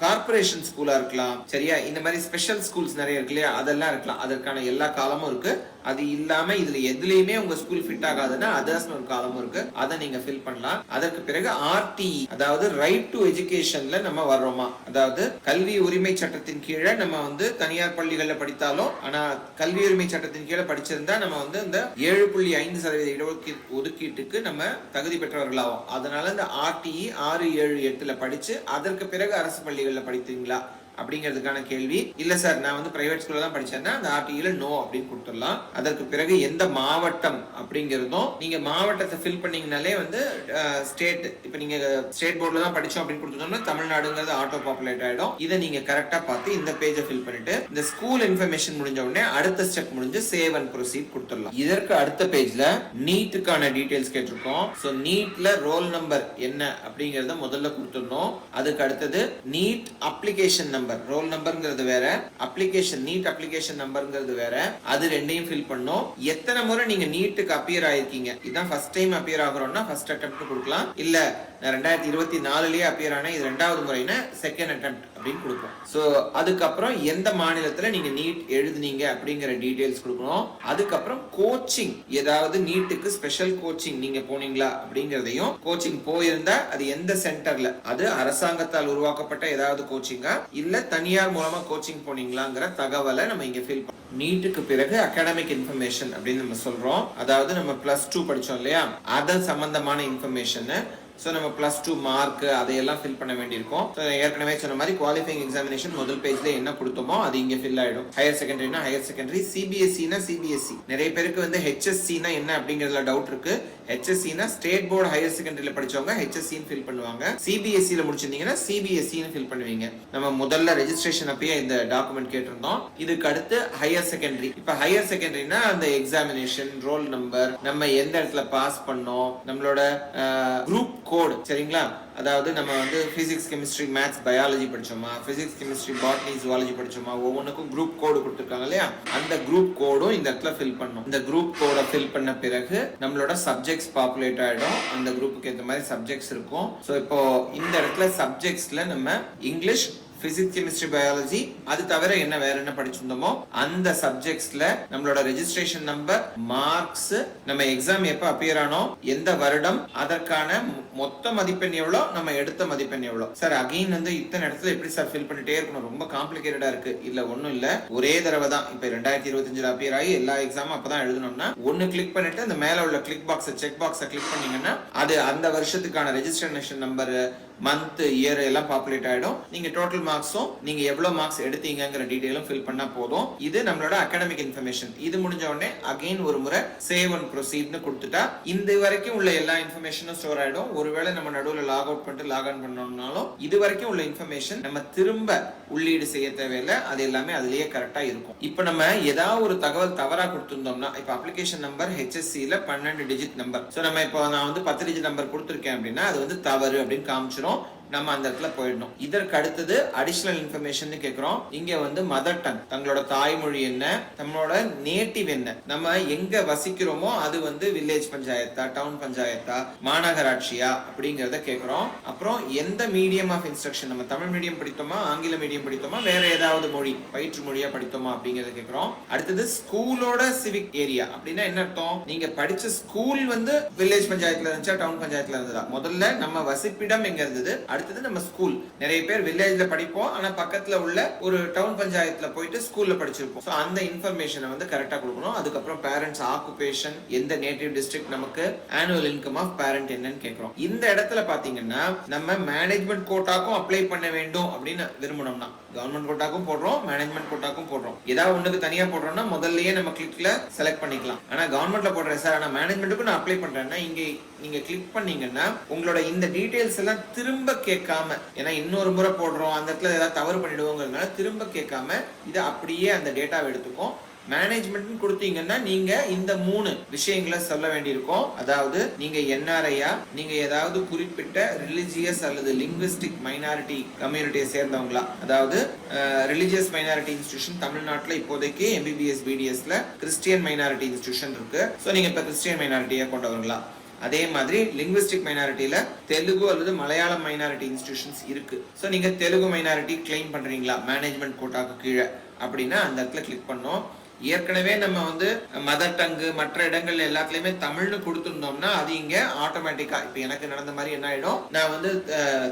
கார்ப்பரேஷன் ஸ்கூலா இருக்கலாம். சரியா? இந்த மாதிரி ஸ்பெஷல் ஸ்கூல்ஸ் நிறைய இருக்கு இல்லையா, அதெல்லாம் இருக்கலாம். அதற்கான எல்லா காலமும் இருக்கு. அது இல்லாம இதுல எதுலயுமே உங்க ஸ்கூல் ஃபிட் ஆகாதுன்னா அதர்ஸ்னு ஒரு காலமும் இருக்கு, அதை நீங்க ஃபில் பண்ணலாம். அதற்கு பிறகு ஆர்டிஇ, அதாவது ரைட் டு எஜுகேஷன்ல நம்ம வர்றோமா, அதாவது கல்வி உரிமை சட்டத்தின் கீழே நம்ம வந்து தனியார் பள்ளிகள்ல படித்தாலும், ஆனா கல்வி உரிமை சட்டத்தின் கீழே படிச்சிருந்தா நம்ம வந்து இந்த 7.5% ஒதுக்கீட்டுக்கு நம்ம தகுதி பெற்றவர்களாகும். அதனால இந்த ஆர்டிஇ 6-7-8ல படிச்சு அதற்கு பிறகு அரசு பள்ளிகள்ல படித்தீங்களா அப்படிங்கிறதுக்கான கேள்வி. இல்ல சார் நான் வந்து பிரைவேட் ஸ்கூல்ல தான் படிச்சேன்னா அந்த ஆர்டிஇல நோ அப்படின்னு கொடுத்துடலாம். அதற்கு பிறகு எந்த மாவட்டம் அப்படிங்கிறதும் நீங்க மாவட்டத்தை ஃபில் பண்ணீங்கனாலே வந்து ஸ்டேட், இப்ப நீங்க ஸ்டேட் போர்ட்ல தான் படிச்சோம் அப்படின்னு கொடுத்தோம்னா தமிழ்நாடுங்கிறது ஆட்டோ பாப்புலேட் ஆயிடும். இதை நீங்க கரெக்டா பார்த்து இந்த பேஜை ஃபில் பண்ணிட்டு இந்த ஸ்கூல் இன்ஃபர்மேஷன் முடிஞ்ச உடனே அடுத்த ஸ்டெப் முடிஞ்சு சேவ் அண்ட் ப்ரொசீட் கொடுத்துடலாம். இதற்கு அடுத்த பேஜ்ல நீட்டுக்கான டீடைல்ஸ் கேட்டிருக்கோம். சோ நீட்ல ரோல் நம்பர் என்ன அப்படிங்கறத முதல்ல கொடுத்துடணும். அதுக்கு அடுத்தது நீட் அப்ளிகேஷன் நம்பர், ரோல் நம்பர்ங்கிறது வேற, அப்ளிகேஷன் நீட் அப்ளிகேஷன் நம்பர்ங்கிறது வேற, அது ரெண்டையும் ஃபில் பண்ணோம். எத்தனை முறை நீங்க நீட்டுக்கு அப்பியர் ஆயிருக்கீங்க, இதான் ஃபர்ஸ்ட் டைம் அப்பியர் ஆகுறோம்னா ஃபர்ஸ்ட் அட்டெம்ப்ட் கொடுக்கலாம். இல்ல 2024லயே அப்பியர் ஆனா இது ரெண்டாவது முறைனா செகண்ட் அட்டெம்ப்ட் அப்படின்னு கொடுப்போம். சோ அதுக்கப்புறம் எந்த மாநிலத்துல நீங்க நீட் எழுதுனீங்க அப்படிங்கிற டீடைல்ஸ் கொடுக்கணும். அதுக்கப்புறம் கோச்சிங், ஏதாவது நீட்டுக்கு ஸ்பெஷல் கோச்சிங் நீங்க போனீங்களா அப்படிங்கறதையும், கோச்சிங் போயிருந்தா அது எந்த சென்டர்ல, அது அரசாங்கத்தால் உருவாக்கப்பட்ட ஏதாவது கோச்சிங்கா இல்ல தனியார் மூலமா கோச்சிங் போனீங்களாங்கிற தகவலை நம்ம இங்க ஃபில் பண்ணோம். நீட்டுக்கு பிறகு அகாடமிக் இன்ஃபர்மேஷன் அப்படின்னு நம்ம சொல்றோம். அதாவது நம்ம +2 படிச்சோம் இல்லையா, அது சம்பந்தமான இன்ஃபர்மேஷன். சோ நம்ம +2 மார்க் அதையெல்லாம் ஃபில் பண்ண வேண்டியிருக்கும். ஏற்கனவே சொன்ன மாதிரி குவாலிஃபைங் எக்ஸாமினேஷன் முதல் பேஜ்ல என்ன கொடுத்தோமோ அது இங்க ஃபில் ஆயிடும். ஹையர் செகண்டரினா ஹையர் செகண்டரி, சிபிஎஸ்இனா சிபிஎஸ்இ. நிறைய பேருக்கு வந்து ஹெச்எஸ்சினா என்ன அப்படிங்கறதுல டவுட் இருக்கு. ஹெச்எஸ்சினா ஸ்டேட் போர்டு ஹையர் செகண்டரியில படிச்சவங்க ஹெச்எஸ்சின்னு ஃபில் பண்ணுவாங்க. சிபிஎஸ்இல முடிச்சிருந்தீங்கன்னா சிபிஎஸ்இன்னு ஃபில் பண்ணுவீங்க. நம்ம முதல்ல ரெஜிஸ்ட்ரேஷன் அப்பயே இந்த டாக்குமெண்ட் கேட்டிருந்தோம். இதுக்கு அடுத்து ஹையர் செகண்டரி. இப்ப ஹையர் செகண்டரினா அந்த எக்ஸாமினேஷன், ரோல் நம்பர், நம்ம எந்த இடத்துல பாஸ் பண்ணோம், நம்மளோட குரூப் கோட், சரிங்களா? அதாவது நம்ம வந்து பிசிக்ஸ், கெமிஸ்ட்ரி, மேத்ஸ், பயாலஜி படிச்சோமா, பிசிக்ஸ், கெமிஸ்ட்ரி, பாட்னி, ஜுவாலஜி படிச்சோமா, ஒவ்வொன்றுக்கும் குரூப் கோடு கொடுத்துருக்காங்க இல்லையா, அந்த குரூப் கோடும் இந்த இடத்துல ஃபில் பண்ணணும். இந்த குரூப் கோடை ஃபில் பண்ண பிறகு நம்மளோட சப்ஜெக்ட்ஸ் பாப்புலேட் ஆயிடும். அந்த குரூப்புக்கு ஏற்ற மாதிரி சப்ஜெக்ட்ஸ் இருக்கும். ஸோ இப்போ இந்த இடத்துல சப்ஜெக்ட்ஸ்ல நம்ம இங்கிலீஷ், பிசிக்ஸ், கெமிஸ்ட்ரி, பயாலஜி, அது தவிர என்ன வேற என்ன படிச்சிருந்தோமோ அந்த சப்ஜெக்ட்ஸ்ல நம்மளோட ரெஜிஸ்ட்ரேஷன் நம்பர், மார்க்ஸ், நம்ம எக்ஸாம் எப்ப அப்பியர் ஆனோ, எந்த வருடம், அதற்கான மொத்த மதிப்பெண் எவ்வளவு, நம்ம எடுத்த மதிப்பெண் எவ்வளவு. சார் அகைன் வந்து இத்தனை இடத்துல எப்படி சார் ஃபில் பண்ணிட்டே இருக்கணும், ரொம்ப காம்ப்ளிகேட்டடா இருக்கு. இல்ல ஒண்ணும் இல்ல, ஒரே தடவை தான். இப்ப 2025 அப்பியர் ஆகி எல்லா எக்ஸாமும் அப்பதான் எழுதணும்னா ஒன்னு கிளிக் பண்ணிட்டு அந்த மேல உள்ள கிளிக் பாக்ஸ், செக் பாக்ஸை கிளிக் பண்ணீங்கன்னா அது அந்த வருஷத்துக்கான ரெஜிஸ்ட்ரேஷன் நம்பர், மந்த், இயர் எல்லாம் பாப்புலேட் ஆயிடும். நீங்க டோட்டல் மார்க்ஸும் நீங்க எவ்வளவு மார்க்ஸ் எடுத்தீங்கங்கிற டீடைலும் ஃபில் பண்ணா போதும். இது நம்மளோட அகாடமிக் இன்ஃபர்மேஷன். இது முடிஞ்ச உடனே அகைன் ஒரு முறை சேவ் அண்ட் ப்ரொசீட்னு கொடுத்துட்டா இந்த வரைக்கும் உள்ள எல்லா இன்ஃபர்மேஷனும் ஸ்டோர் ஆயிடும். ஒருவேளை நம்ம நடுவில் லாக் அவுட் பண்ணிட்டு லாக் ஆன் பண்ணோம்னாலும் இது வரைக்கும் உள்ள இன்ஃபர்மேஷன் நம்ம திரும்ப உள்ளீடு செய்ய தேவையில்லை, அது எல்லாமே அதுலயே கரெக்டா இருக்கும். இப்ப நம்ம ஏதாவது ஒரு தகவல் தவறா கொடுத்திருந்தோம்னா, இப்ப அப்ளிகேஷன் நம்பர் HSCல 12 டிஜிட் நம்பர், சோ நம்ம இப்போ நான் வந்து 10 டிஜிட் நம்பர் கொடுத்திருக்கேன் அப்படின்னா அது வந்து தவறு அப்படின்னு காமிச்சிரும். நம்ம அந்த இடத்துல போயிடணும். இதற்கு அடுத்தது அடிஷனல் இன்ஃபர்மேஷன் கேக்குறோம். இங்க வந்து மதர் டங், தங்களோட தாய்மொழி என்ன, நம்மளோட நேட்டிவ் என்ன, நம்ம எங்க வசிக்கிறோமோ அது வந்து வில்லேஜ் பஞ்சாயத்தா, டவுன் பஞ்சாயத்தா, மாநகராட்சியா அப்படிங்கறத கேக்குறோம். அப்புறம் எந்த மீடியம் ஆஃப் இன்ஸ்ட்ரக்ஷன், நம்ம தமிழ் மீடியம் படித்தோமா, ஆங்கில மீடியம் படித்தோமா, வேற ஏதாவது மொழி பயிற்று மொழியா படித்தோமா அப்படிங்கறத கேக்குறோம். அடுத்தது ஸ்கூலோட சிவிக் ஏரியா அப்படின்னா என்ன அர்த்தம், நீங்க படிச்ச ஸ்கூல் வந்து வில்லேஜ் பஞ்சாயத்துல இருந்துச்சா, டவுன் பஞ்சாயத்துல இருந்ததா. முதல்ல நம்ம வசிப்பிடம் எங்க இருந்தது, அடுத்தது நம்ம ஸ்கூல். நிறைய பேர் வில்லேஜ்ல படிப்போம், ஆனா பக்கத்துல உள்ள ஒரு டவுன் பஞ்சாயத்துல போயிட்டு ஸ்கூல்ல படிச்சிருப்போம். சோ அந்த இன்ஃபர்மேஷனை வந்து கரெக்டா கொடுக்கணும். அதுக்கப்புறம் பேரண்ட்ஸ் ஆக்குபேஷன், எந்த நேட்டிவ் டிஸ்ட்ரிக்ட், நமக்கு ஆனுவல் இன்கம் ஆஃப் பேரண்ட் என்னன்னு கேக்குறோம். இந்த இடத்துல பாத்தீங்கன்னா நம்ம மேனேஜ்மெண்ட் கோட்டாக்கும் அப்ளை பண்ண வேண்டும் அப்படின்னு விரும்பணும்னா கவர்மெண்ட் கோட்டாக்கும் போடுறோம், மேனேஜ்மெண்ட் கோட்டாக்கும் போடுறோம். ஏதாவது ஒண்ணுக்கு தனியா போடுறோம்னா முதல்லயே நம்ம கிளிக்ல செலக்ட் பண்ணிக்கலாம். ஆனா கவர்மெண்ட்ல போடுறேன் சார், ஆனா மேனேஜ்மெண்ட்டுக்கு நான் அப்ளை பண்றேன்னா இங்க நீங்க கிளிக் பண்ணீங்கன்னா உங்களோட இந்த டீடைல்ஸ் எல்லாம் திரும்ப கேட்காம, ஏன்னா இன்னொரு முறை போடுறோம் அந்த இடத்துல ஏதாவது தவறு பண்ணிடுவோங்கிறதுனால திரும்ப கேட்காம இதை அப்படியே அந்த டேட்டாவை எடுத்துக்கும். மேனேஜ்மெண்ட் கொடுத்தீங்கன்னா நீங்க இந்த 3 விஷயங்களை சொல்ல வேண்டியிருக்கும். அதாவது நீங்க என்ஆர்ஐயா, நீங்க ஏதாவது குறிப்பிட்ட ரிலிஜியஸ் அல்லது லிங்குவிஸ்டிக் மைனாரிட்டி கம்யூனிட்டியை சேர்ந்தவங்களா, அதாவது ரிலிஜியஸ் மைனாரிட்டி இன்ஸ்டிடியூஷன் தமிழ்நாட்டில் இப்போதைக்கு எம்பிபிஎஸ் பிடிஎஸ்ல கிறிஸ்டியன் மைனாரிட்டி இன்ஸ்டிடியூஷன் இருக்கு. ஸோ நீங்க இப்ப கிறிஸ்டியன் மைனாரிட்டியை கொண்டவங்களா, அதே மாதிரி லிங்குவிஸ்டிக் மைனாரிட்டியில தெலுங்கு அல்லது மலையாளம் மைனாரிட்டி இன்ஸ்டிடியூஷன்ஸ் இருக்கு. ஸோ நீங்க தெலுங்கு மைனாரிட்டி கிளைம் பண்றீங்களா மேனேஜ்மெண்ட் கோட்டாக்கு கீழே அப்படின்னா அந்த இடத்துல கிளிக் பண்ணோம். ஏற்கனவே நம்ம வந்து மதர் டங்கு மற்ற இடங்கள் எல்லாத்துலயுமே தமிழ்னு கொடுத்துருந்தோம்னா அது இங்க ஆட்டோமேட்டிக்கா இப்ப எனக்கு நடந்த மாதிரி என்ன ஆயிடும், நான் வந்து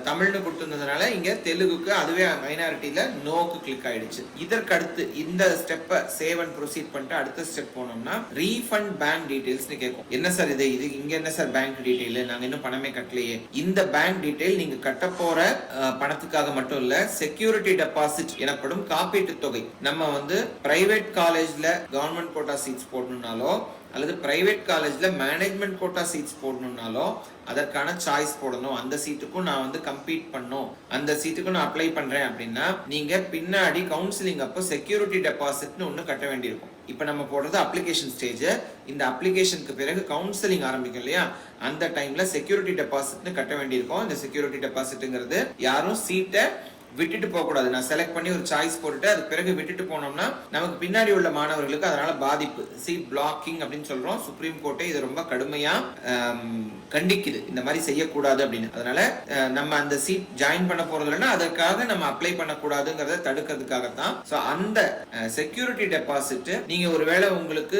தமிழ்னு கொடுத்துருந்ததுனால இங்க தெலுங்குக்கு அதுவே மைனாரிட்டியில நோக்கு கிளிக் ஆயிடுச்சு. இதற்கு அடுத்து இந்த ஸ்டெப்பை சேவ் அண்ட் ப்ரொசீட் பண்ணிட்டு அடுத்த ஸ்டெப் போனோம்னா ரீஃபண்ட் பேங்க் டீடைல்ஸ்னு கேட்கும். என்ன சார் இது இங்க என்ன சார் பேங்க் டீடைல், நாங்க இன்னும் பணமே கட்டலையே. இந்த பேங்க் டீடைல் நீங்க கட்ட போற பணத்துக்காக மட்டும் இல்ல, செக்யூரிட்டி டெபாசிட் எனப்படும் காப்பீட்டு தொகை. நம்ம வந்து private college government quota seats போடணும்னாலோ அல்லது பிரைவேட் காலேஜ்ல மேனேஜ்மெண்ட் கோட்டா சீட்ஸ் போடணும்னாலோ அதற்கான சாய்ஸ் போடணும். அந்த சீட்டுக்கும் நான் வந்து கம்பீட் பண்ணும், அந்த சீட்டுக்கும் நான் அப்ளை பண்றேன் அப்படின்னா நீங்க பின்னாடி கவுன்சிலிங் அப்போ செக்யூரிட்டி டெபாசிட்னு ஒண்ணு கட்ட வேண்டியிருக்கும். இப்ப நம்ம போடுறது அப்ளிகேஷன் ஸ்டேஜ். இந்த அப்ளிகேஷனுக்கு பிறகு கவுன்சிலிங் ஆரம்பிக்கும் இல்லையா, அந்த டைம்ல செக்யூரிட்டி டெபாசிட்னு கட்ட வேண்டியிருக்கும். இந்த செக்யூரிட்டி டெபாசிட்ங்கிறது யாரும் சீட்டை விட்டுட்டு போக கூடாது. நான் செலக்ட் பண்ணி ஒரு சாய்ஸ் போட்டுட்டு அது பிறகு விட்டுட்டு போனோம்னா நமக்கு பின்னாடி உள்ள மாணவர்களுக்கு அதனால பாதிப்பு, சீட் பிளாக்கிங் அப்படின்னு சொல்றோம். சுப்ரீம் கோர்ட்டே இது ரொம்ப கடுமையா கண்டிக்குது, இந்த மாதிரி செய்யக்கூடாது அப்படின்னு. அதனால நம்ம அந்த சீட் ஜாயின் பண்ண போறது இல்லைன்னா அதற்காக நம்ம அப்ளை பண்ணக்கூடாதுங்கிறத தடுக்கிறதுக்காகத்தான். ஸோ அந்த செக்யூரிட்டி டெபாசிட் நீங்க ஒருவேளை உங்களுக்கு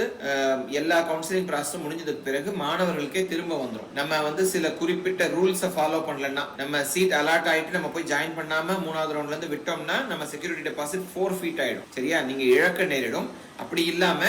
எல்லா கவுன்சிலிங் ப்ராசஸும் முடிஞ்சதுக்கு பிறகு மாணவர்களுக்கே திரும்ப வந்துடும். நம்ம வந்து சில குறிப்பிட்ட ரூல்ஸை ஃபாலோ பண்ணலன்னா, நம்ம சீட் அலாட் ஆயிட்டு நம்ம போய் ஜாயின் பண்ணாம 3வது ரவுண்ட்ல இருந்து விட்டோம்னா நம்ம செக்யூரிட்டி டெபாசிட் ஃபோர்ஃபீட் ஆயிடும். சரியா, நீங்க இழக்க நேரிடும். அப்படி இல்லாம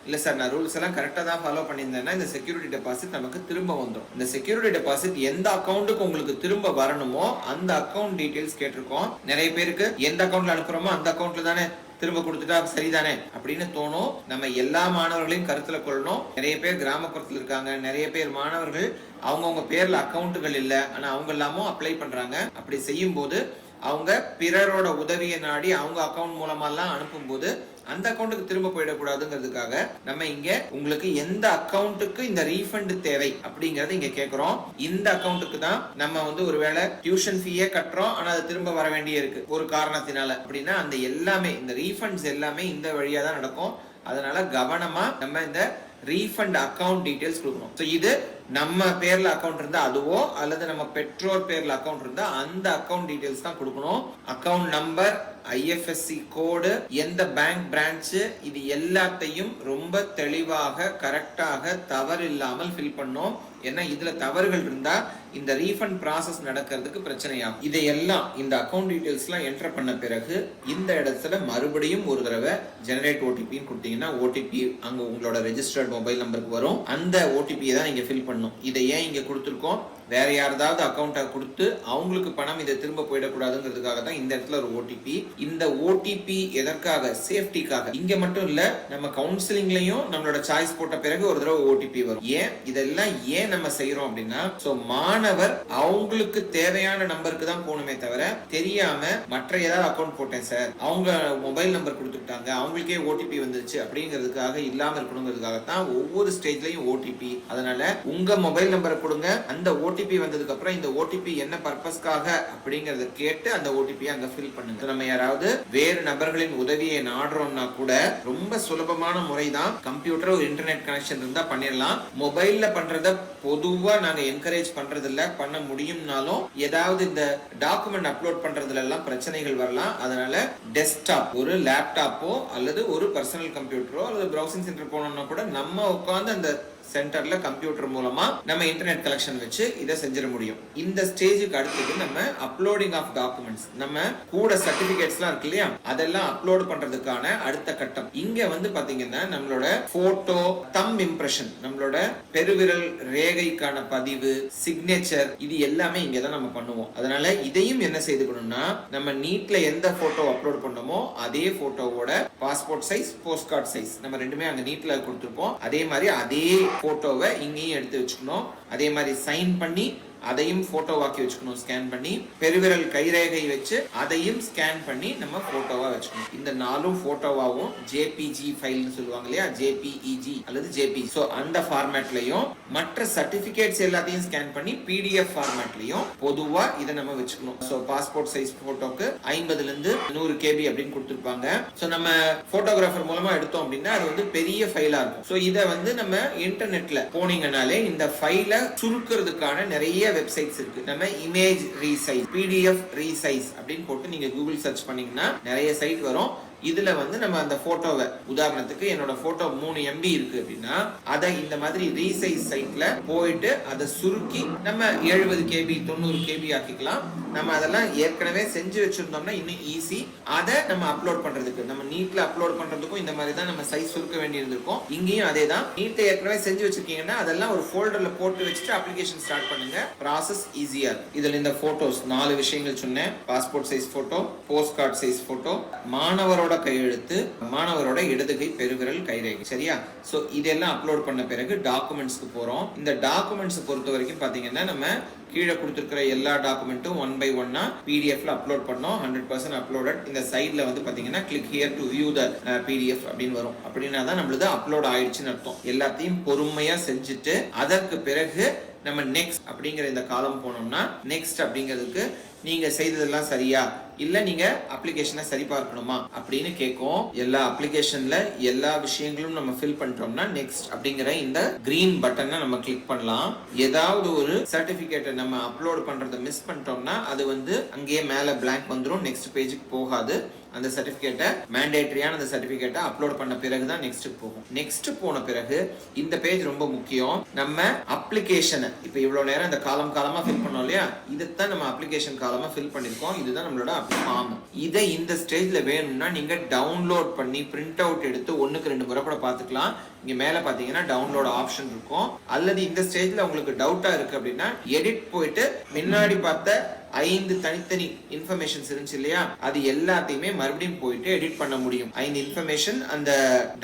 இல்ல சார் நான் ரூல்ஸ் எல்லாம் கரெக்டா தான் ஃபாலோ பண்ணியிருந்தேன்னா இந்த செக்யூரிட்டி டெபாசிட் நமக்கு திரும்ப வந்துடும். இந்த செக்யூரிட்டி டெபாசிட் எந்த அக்கௌண்ட்டுக்கு உங்களுக்கு திரும்ப வரணுமோ அந்த அக்கௌண்ட் டீடைல்ஸ் கேட்டிருக்கோம். நிறைய பேருக்கு எந்த அக்கௌண்ட்ல அனுப்புறோமோ அந்த அக்கௌண்ட்ல தானே திரும்ப கொடுத்துட்டா சரிதானே அப்படின்னு தோணும். நம்ம எல்லா மாணவர்களையும் கருத்துல கொள்ளணும். நிறைய பேர் கிராமப்புறத்துல இருக்காங்க, நிறைய பேர் மாணவர்கள் அவங்கவுங்க பேர்ல அக்கௌண்ட்டுகள் இல்லை, ஆனா அவங்க எல்லாமும் அப்ளை பண்றாங்க. அப்படி செய்யும் போது அவங்க பிறரோட உதவியை நாடி அவங்க அக்கௌண்ட் மூலமாலாம் அனுப்பும்போது அந்த அக்கௌண்ட்டுக்கு திரும்ப போயிடக்கூடாதுங்கிறதுக்காக நம்ம இங்க உங்களுக்கு எந்த அக்கௌண்ட்டுக்கு இந்த ரீஃபண்ட் தேவை அப்படிங்கறத இங்க கேக்குறோம். இந்த அக்கௌண்ட்டுக்கு தான் நம்ம வந்து ஒருவேளை டியூஷன் ஃபீயே கட்டுறோம் ஆனா அது திரும்ப வர வேண்டிய இருக்கு ஒரு காரணத்தினால அப்படின்னா அந்த எல்லாமே இந்த ரீஃபண்ட்ஸ் எல்லாமே இந்த வழியா தான் நடக்கும். அதனால கவனமா நம்ம இந்த ரீஃபண்ட் அக்கௌண்ட் டீடைல்ஸ் கொடுக்கணும். ஸோ இது நம்ம பேர்ல அக்கௌண்ட் இருந்தா அதுவோ அல்லது நம்ம பெற்றோர் பேர்ல அக்கௌண்ட் இருந்தா அந்த அக்கௌண்ட் டீடைல்ஸ் தான் கொடுக்கணும். அக்கௌண்ட் நம்பர், ஐஎஃப்எஸ்சி கோடு, எந்த பேங்க் பிரான்ச், இது எல்லாத்தையும் ரொம்ப தெளிவாக கரெக்டாக தவறு இல்லாமல் ஃபில் பண்ணோம். ஏன்னா இதுல தவறுகள் இருந்தா இந்த ரீஃபண்ட் ப்ராசஸ் நடக்கிறதுக்கு பிரச்சனையாகும். இதையெல்லாம் இந்த அக்கௌண்ட் டீடைல்ஸ் எல்லாம் என்டர் பண்ண பிறகு இந்த இடத்துல மறுபடியும் ஒரு தடவை ஜெனரேட் ஓடிபின்னு கொடுத்தீங்கன்னா ஓடிபி அங்க உங்களோட ரெஜிஸ்டர்ட் மொபைல் நம்பருக்கு வரும். அந்த ஓடிபியை தான் நீங்க ஃபில் பண்ணும். இதை ஏன் இங்க கொடுத்துருக்கோம், வேற யாராவது அக்கௌண்ட்டை கொடுத்து அவங்களுக்கு பணம் இதை திரும்ப போயிடக்கூடாதுங்கிறதுக்காக தான் இந்த இடத்துல ஒரு ஓடிபி. இந்த ஓடிபி எதற்காக, சேஃப்டிக்காக. இங்க மட்டும் இல்ல நம்ம கவுன்சிலிங்லயும் நம்மளோட சாய்ஸ் போட்ட பிறகு ஒரு தடவை ஓடிபி வரும். ஏன் இதெல்லாம் ஏன் நம்ம செய்யறோம் அப்படின்னா சோ மாணவர் அவங்களுக்கு தேவையான நம்பருக்கு தான் போகணுமே தவிர தெரியாம மற்ற ஏதாவது அக்கௌண்ட் போட்டேன் சார் அவங்க மொபைல் நம்பர் கொடுத்துட்டாங்க அவங்களுக்கே ஓடிபி வந்துருச்சு அப்படிங்கிறதுக்காக இல்லாம இருக்கணுங்கிறதுக்காக தான் ஒவ்வொரு ஸ்டேஜ்லயும் ஓடிபி. அதனால உங்க மொபைல் நம்பரை கொடுங்க, அந்த ஓடிபி வந்ததுக்கு அப்புறம் இந்த ஓடிபி என்ன பர்பஸ்க்காக அப்படிங்கறத கேட்டு அந்த ஓடிபி அங்க ஃபில் பண்ணுங்க. நம்ம யாராவது வேறு நபர்களின் உதவியை நாடுறோம்னா கூட ரொம்ப சுலபமான முறை தான். கம்ப்யூட்டர் ஒரு இன்டர்நெட் கனெக்ஷன் இருந்தா பண்ணிடலாம். மொபைல்ல பண்றத பொதுவா நாங்க என்கரேஜ் பண்றது இல்ல, பண்ண முடியும்னாலும் ஏதாவது இந்த டாக்குமெண்ட் அப்லோட் பண்றதுல எல்லாம் பிரச்சனைகள் வரலாம். அதனால டெஸ்க்டாப், ஒரு லேப்டாப்போ அல்லது ஒரு பர்சனல் கம்ப்யூட்டரோ அல்லது பிரவுசிங் சென்டர் போனோம்னா கூட நம்ம உட்கார்ந்து அந்த சென்டர்ல கம்ப்யூட்டர் மூலமா நம்ம இன்டர்நெட் கனெக்ஷன் வச்சு இதை செஞ்சிட முடியும். இந்த ஸ்டேஜுக்கு அடுத்தது நம்ம அப்லோடிங் ஆஃப் டாக்குமெண்ட்ஸ், நம்ம கூட சர்டிபிகேட்ஸ்லாம் இருக்கு இல்லையா அதெல்லாம் அப்லோட் பண்றதுக்கான அடுத்த கட்டம். இங்க வந்து பாத்தீங்கன்னா நம்மளோட போட்டோ, தம் இம்ப்ரெஷன், நம்மளோட பெருவிரல் ரேகைக்கான பதிவு, சிக்னேச்சர், இது எல்லாமே இங்க தான் நம்ம பண்ணுவோம். அதனால இதையும் என்ன செய்துக்கணும்னா நம்ம நீட்ல எந்த போட்டோ அப்லோட் பண்ணோமோ அதே போட்டோவோட passport size, post card size நம்ம ரெண்டுமே அங்க நீட்ல கொடுத்துருப்போம். அதே மாதிரி அதே போட்டோவை இங்கேயும் எடுத்து வச்சுக்கணும். அதே மாதிரி சைன் பண்ணி அதையும் போட்டோவாக்கி வச்சுக்கணும் ஸ்கேன் பண்ணி. பெருவிரல் கைரேகை வச்சு அதையும் ஸ்கேன் பண்ணி நம்ம போட்டோவா வச்சுக்கணும். இந்த 4 போட்டோவாவும் ஜேபிஜி ஃபைல்னு சொல்லுவாங்க இல்லையா, ஜேபிஇஜி அல்லது ஜேபிஜி. ஸோ அந்த ஃபார்மேட்லையும் மற்ற சர்டிபிகேட்ஸ் எல்லாத்தையும் ஸ்கேன் பண்ணி பிடிஎஃப் ஃபார்மேட்லையும் பொதுவா இதை நம்ம வச்சுக்கணும். ஸோ பாஸ்போர்ட் சைஸ் போட்டோக்கு 50ல இருந்து 100 KB அப்படின்னு கொடுத்துருப்பாங்க. ஸோ நம்ம போட்டோகிராஃபர் மூலமா எடுத்தோம் அப்படின்னா அது வந்து பெரிய ஃபைலா இருக்கும். ஸோ இதை வந்து நம்ம இன்டர்நெட்ல போனீங்கனாலே இந்த ஃபைலை சுருக்கிறதுக்கான நிறைய வெப்சைட்ஸ் இருக்கு. நம்ம இமேஜ் ரீசைஸ், பிடிஎஃப் ரீசைஸ் அப்படின்னு போட்டு நீங்க கூகுள் சர்ச் பண்ணீங்கன்னா நிறைய சைட் வரும். இதுல வந்து நம்ம அந்த போட்டோவை, உதாரணத்துக்கு என்னோட போட்டோ 3 MB இருக்கு அப்படின்னா அதை இந்த மாதிரி ரீசைஸ் சைட்ல போயிட்டு அதை சுருக்கி நம்ம 70 KB 90 KB ஆக்கிக்கலாம். நம்ம அதெல்லாம் ஏற்கனவே செஞ்சு வச்சிருந்தோம்னா இன்னும் ஈஸி. அதை நம்ம அப்லோட் பண்றதுக்கு, நம்ம நீட்ல அப்லோட் பண்றதுக்கும் இந்த மாதிரி தான் நம்ம சைஸ் சுருக்க வேண்டியிருந்திருக்கும். இங்கேயும் அதே தான். நீட்டை ஏற்கனவே செஞ்சு வச்சிருக்கீங்கன்னா அதெல்லாம் ஒரு ஃபோல்டர்ல போட்டு வச்சுட்டு அப்ளிகேஷன் ஸ்டார்ட் பண்ணுங்க. ப்ராசஸ் ஈஸியா இருக்கு. இதுல இந்த போட்டோஸ் 4 விஷயங்கள் சொன்னேன். Passport size photo, post card size photo, மாணவரோட கையெழுத்து, மாணவரோட இடதுகை பெருவிரல் கைரேகை. சரியா? சோ இதெல்லாம் அப்லோட் பண்ண பிறகு டாக்குமெண்ட்ஸ்க்கு போறோம். இந்த டாக்குமெண்ட்ஸ் பொறுத்த வரைக்கும் பாத்தீங்கன்னா நம்ம கீழே கொடுத்திருக்கிற எல்லா டாக்குமெண்ட்டும் 1 by 1 பிடிஎஃப்ல அப்லோட் பண்ணோம். 100% அப்லோடட். இந்த சைட்ல வந்து பாத்தீங்கன்னா click here to view the PDF அப்படின்னு வரும். அப்படின்னா தான் நம்மளுது அப்லோட் ஆயிடுச்சுன்னு அர்த்தம். எல்லாத்தையும் பொறுமையா செஞ்சுட்டு அதற்கு பிறகு நம்ம நெக்ஸ்ட் அப்படிங்கிற இந்த காலம் போனோம்னா, நெக்ஸ்ட் அப்படிங்கிறதுக்கு நீங்க செய்ததெல்லாம் சரியா இல்ல நீங்க அப்ளிகேஷனை சரி பார்க்கணுமா அப்படின்னு கேட்கும். எல்லா அப்ளிகேஷன்ல எல்லா விஷயங்களும் நம்ம ஃபில் பண்ணிட்டோம்னா நெக்ஸ்ட் அப்படிங்கிற இந்த கிரீன் பட்டனை நம்ம கிளிக் பண்ணலாம். ஏதாவது ஒரு சர்டிபிகேட்டை நம்ம அப்லோட் பண்றதை மிஸ் பண்ணிட்டோம்னா அது வந்து அங்கேயே மேல பிளாங்க் வந்துடும், நெக்ஸ்ட் பேஜுக்கு போகாது. அந்த சர்டிபிகேட்டை மேண்டேட்டரியான அந்த சர்டிபிகேட்டை அப்லோட் பண்ண பிறகுதான் நெக்ஸ்ட் போகும். நெக்ஸ்ட் போன பிறகு இந்த பேஜ் ரொம்ப முக்கியம். நம்ம அப்ளிகேஷனை இப்ப இவ்வளவு நேரம் இந்த காலமா ஃபில் பண்ணோம் இல்லையா, இதைத்தான் நம்ம அப்ளிகேஷன் காலமா ஃபில் பண்ணிருக்கோம். இதுதான் நம்மளோட ஃபார்ம். இதை இந்த ஸ்டேஜ்ல வேணும்னா நீங்க டவுன்லோட் பண்ணி பிரிண்ட் அவுட் எடுத்து 1க்கு 2 முறை கூட பாத்துக்கலாம். இங்க மேல பாத்தீங்கன்னா டவுன்லோட் ஆப்ஷன் இருக்கும். அல்லது இந்த ஸ்டேஜ்ல உங்களுக்கு டவுட்டா இருக்கு அப்படின்னா எடிட் போயிட்டு முன்னாடி பார்த்த 5 தனித்தனி இன்ஃபர்மேஷன்ஸ் இருந்துச்சு இல்லையா, அது எல்லாத்தையுமே மறுபடியும் போயிட்டு எடிட் பண்ண முடியும். 5 இன்ஃபர்மேஷன் அந்த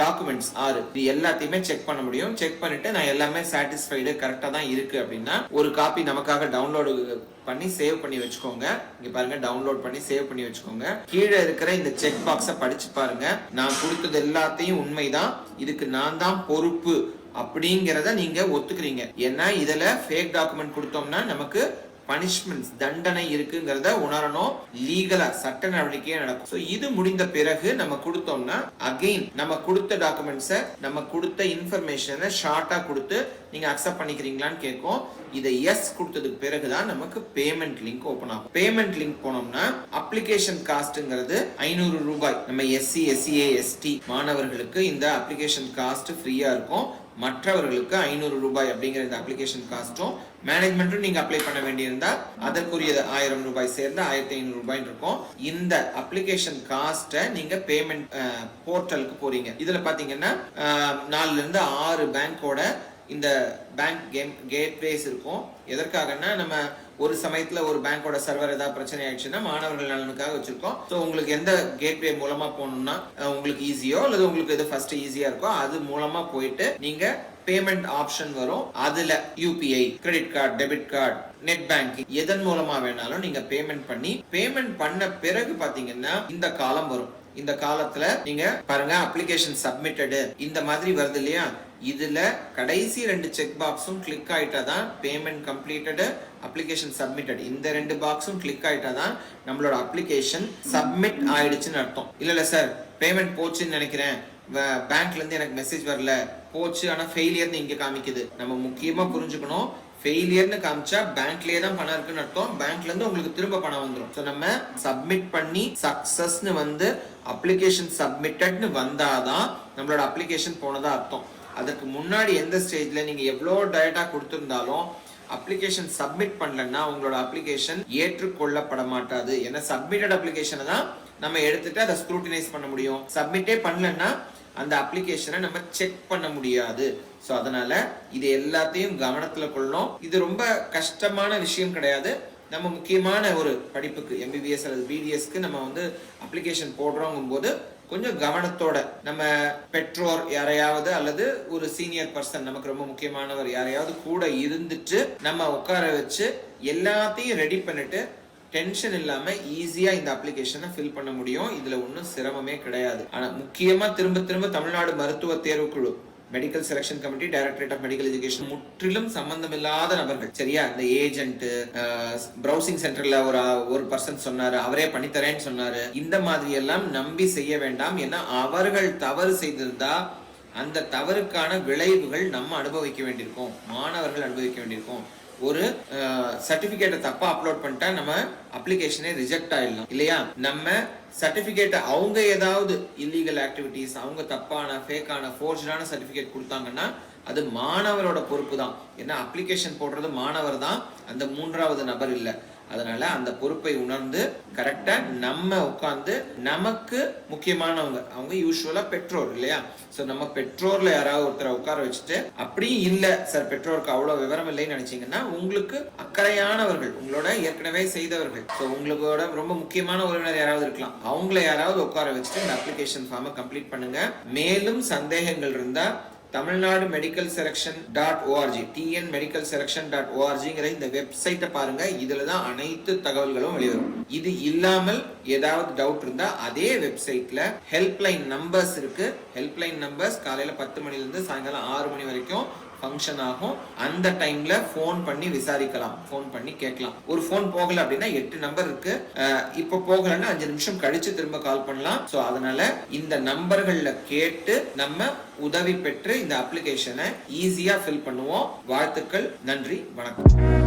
டாக்குமெண்ட்ஸ் 6 இது எல்லாத்தையுமே செக் பண்ண முடியும். செக் பண்ணிட்டு நான் எல்லாமே சாட்டிஸ்ஃபைடு கரெக்டா தான் இருக்கு அப்படின்னா ஒரு காப்பி நமக்காக டவுன்லோடு பண்ணி சேவ் பண்ணி வச்சுக்கோங்க. இங்க பாருங்க, டவுன்லோட் பண்ணி சேவ் பண்ணி வச்சுக்கோங்க. கீழே இருக்கிற இந்த செக் பாக்ஸை படிச்சு பாருங்க. நான் கொடுத்தது எல்லாத்தையும் உண்மைதான், இதுக்கு நான் தான் பொறுப்பு அப்படிங்கிறத நீங்க ஒத்துக்கிறீங்க. ஏன்னா இதுல ஃபேக் டாக்குமெண்ட் கொடுத்தோம்னா நமக்கு பனிஷ்மெண்ட்ஸ், தண்டனை இருக்குங்கிறத உணரணும். லீகலா சட்ட நடவடிக்கையே நடக்கும். சோ இது முடிந்த பிறகு நம்ம கொடுத்தோம்னா அகைன் நம்ம கொடுத்த டாக்குமெண்ட்ஸை, நம்ம கொடுத்த இன்ஃபர்மேஷனை ஷார்ட்டா கொடுத்து நீங்க அக்செப்ட் பண்ணிக்கிறீங்களான்னு கேட்கும். இதை எஸ் கொடுத்ததுக்கு பிறகுதான் நமக்கு பேமெண்ட் லிங்க் ஓபன் ஆகும். பேமெண்ட் லிங்க் போனோம்னா அப்ளிகேஷன் காஸ்ட்ங்கிறது 500 ரூபாய். நம்ம SC SCA ST மாணவர்களுக்கு இந்த அப்ளிகேஷன் காஸ்ட் ஃப்ரீயா இருக்கும். மற்றவர்களுக்கு 500 ரூபாய் அப்படிங்கிற இந்த அப்ளிகேஷன் காஸ்டும் மேனேஜ்மெண்ட்டும் நீங்க அப்ளை பண்ண வேண்டியிருந்தா அதற்குரிய 1000 ரூபாய் சேர்ந்து 1500 ரூபாய் இருக்கும். இந்த அப்ளிகேஷன் காஸ்ட்டை நீங்க பேமெண்ட் போர்ட்டலுக்கு போறீங்க. இதுல பாத்தீங்கன்னா 4ல இருந்து 6 பேங்கோட இந்த பேங்க் கேட்வேஸ் இருக்கும். எதற்காகனா நம்ம ஒரு சமயத்துல ஒரு பேங்கோட சர்வர் ஏதாவது பிரச்சனை ஆயிடுச்சுன்னா மாணவர்கள் நலனுக்காக வச்சிருக்கோம். ஸோ உங்களுக்கு எந்த கேட்வே மூலமா போகணும்னா உங்களுக்கு ஈஸியோ அல்லது உங்களுக்கு எது ஃபர்ஸ்ட் ஈஸியா இருக்கோ அது மூலமா போயிட்டு நீங்க பேமெண்ட் ஆப்ஷன் வரும். அதுல UPI, credit card, debit card, net banking எதன் மூலமா வேணாலும் நீங்க பேமெண்ட் பண்ணி, பேமெண்ட் பண்ண பிறகு பாத்தீங்கன்னா இந்த காலம் வரும். இந்த காலத்துல நீங்க பாருங்க அப்ளிகேஷன் சப்மிட்டடு இந்த மாதிரி வருது இல்லையா, இதுல கடைசி 2 செக் பாக்ஸும் கிளிக் ஆயிட்டாதான் பேமெண்ட் கம்ப்ளீட்டடு, அப்ளிகேஷன் சப்மிட்டட் இந்த 2 பாக்ஸும் கிளிக் ஆயிட்டாதான் நம்மளோட அப்ளிகேஷன் சப்மிட் ஆயிடுச்சுன்னு அர்த்தம். இல்ல சார் பேமெண்ட் போச்சுன்னு நினைக்கிறேன், பேங்க்ல இருந்து எனக்கு மெசேஜ் வரல, போச்சு ஆனா ஃபெயிலியர்னு இங்க காமிக்குது. நம்ம முக்கியமா புரிஞ்சுக்கணும், ஃபெயிலியர்னு காமிச்சா பேங்க்லயே தான் பணம் இருக்குன்னு அர்த்தம். பேங்க்ல இருந்து உங்களுக்கு திரும்ப பணம் வந்துடும். ஸோ நம்ம சப்மிட் பண்ணி சக்சஸ்னு வந்து அப்ளிகேஷன் சப்மிட்டட்னு வந்தாதான் நம்மளோட அப்ளிகேஷன் போனதா அர்த்தம். அதுக்கு முன்னாடி எந்த ஸ்டேஜ்ல நீங்க எவ்வளோ டேட்டா கொடுத்திருந்தாலும் அப்ளிகேஷன் சப்மிட் பண்ணலன்னா உங்களோட அப்ளிகேஷன் ஏற்றுக்கொள்ளப்பட மாட்டாது. ஏன்னா சப்மிட்டட் அப்ளிகேஷனை தான் நம்ம எடுத்துட்டு அதை ஸ்க்ரூட்டினைஸ் பண்ண முடியும். சப்மிட்டே பண்ணலன்னா அந்த அப்ளிகேஷனை நம்ம செக் பண்ண முடியாது. ஸோ அதனால இது எல்லாத்தையும் கவனத்துல கொள்ளணும். இது ரொம்ப கஷ்டமான விஷயம் கிடையாது. நம்ம முக்கியமான ஒரு படிப்புக்கு MBBS அல்லது BDSக்கு நம்ம வந்து அப்ளிகேஷன் போடுறோங்கும் போது கொஞ்சம் கவனத்தோட நம்ம பெற்றோர் யாரையாவது அல்லது ஒரு சீனியர் பர்சன் நமக்கு ரொம்ப முக்கியமானவர் யாரையாவது கூட இருந்துட்டு நம்ம உட்கார வச்சு எல்லாத்தையும் ரெடி பண்ணிட்டு டென்ஷன் இல்லாம ஈஸியா இந்த அப்ளிகேஷனை ஃபில் பண்ண முடியும். இதுல ஒன்றும் சிரமமே கிடையாது. ஆனா முக்கியமா திரும்ப தமிழ்நாடு மருத்துவ தேர்வுக்குழு, medical selection committee, directorate of medical education முற்றிலும் சம்பந்தம் இல்லாத நபர்கள், சரியா? இந்த ஏஜென்ட், பிரவுசிங் சென்டர்ல ஒரு பர்சன் சொன்னாரு, அவரே பண்ணித்தரேன்னு சொன்னாரு, இந்த மாதிரி எல்லாம் நம்பி செய்ய வேண்டாம். ஏன்னா அவர்கள் தவறு செய்திருந்தா அந்த தவறுக்கான விளைவுகள் நம்ம அனுபவிக்க வேண்டியிருக்கும், மாணவர்கள் அனுபவிக்க வேண்டியிருக்கும். ஒரு சர்டிபிகேட்டை தப்பா அப்லோட் பண்ணிட்டா நம்ம அப்ளிகேஷனே ரிஜெக்ட் ஆயிடலாம் இல்லையா? நம்ம சர்டிபிகேட்டை அவங்க ஏதாவது இல்லீகல் ஆக்டிவிட்டிஸ், அவங்க தப்பான ஃபேக்கான ஃபோர்ஜான சர்டிபிகேட் கொடுத்தாங்கன்னா அது மாணவரோட பொறுப்பு தான். ஏன்னா அப்ளிகேஷன் போடுறது மாணவர் தான், அந்த மூன்றாவது நபர் இல்லை. அதனால அந்த பொறுப்பை உணர்ந்து கரெக்டா நம்ம உட்கார்ந்து, நமக்கு முக்கியமானவங்க அவங்க யூஸ்வலா பெற்றோர் இல்லையா? சோ நம்ம பெற்றோர்ல யாராவது ஒருத்தரை உட்கார வச்சுட்டு, அப்படியும் இல்ல சார் பெற்றோருக்கு அவ்வளவு விவரம் இல்லைன்னு நினைச்சீங்கன்னா உங்களுக்கு அக்கறையானவர்கள், உங்களோட ஏற்கனவே செய்தவர்கள், ஸோ உங்களோட ரொம்ப முக்கியமான உறவினர் யாராவது இருக்கலாம், அவங்கள யாராவது உட்கார வச்சுட்டு இந்த அப்ளிகேஷன் ஃபார்மை கம்ப்ளீட் பண்ணுங்க. மேலும் சந்தேகங்கள் இருந்தா தமிழ்நாடு மெடிக்கல் செலக்ஷன் .org tnmedicalselection.orgங்கிற இந்த வெப்சைட்டை பாருங்க. இதுல தான் அனைத்து தகவல்களும் வெளிவரும். இது இல்லாமல் ஏதாவது டவுட் இருந்தா அதே வெப்சைட்ல ஹெல்ப்லைன் நம்பர்ஸ் இருக்கு. ஹெல்ப்லைன் நம்பர்ஸ் காலையில 10 மணில இருந்து சாயங்காலம் 6 மணி வரைக்கும் ஃபங்க்ஷன் ஆகும். அந்த டைம்ல போன் பண்ணி விசாரிக்கலாம், போன் பண்ணி கேட்கலாம். ஒரு போன் போகல அப்படின்னா 8 நம்பர் இருக்கு. இப்ப போகலன்னா 5 நிமிஷம் கழிச்சு திரும்ப கால் பண்ணலாம். சோ அதனால இந்த நம்பர்கள்ல கேட்டு நம்ம உதவி பெற்று இந்த அப்ளிகேஷனை ஈஸியா ஃபில் பண்ணுவோம். வாழ்த்துக்கள், நன்றி, வணக்கம்.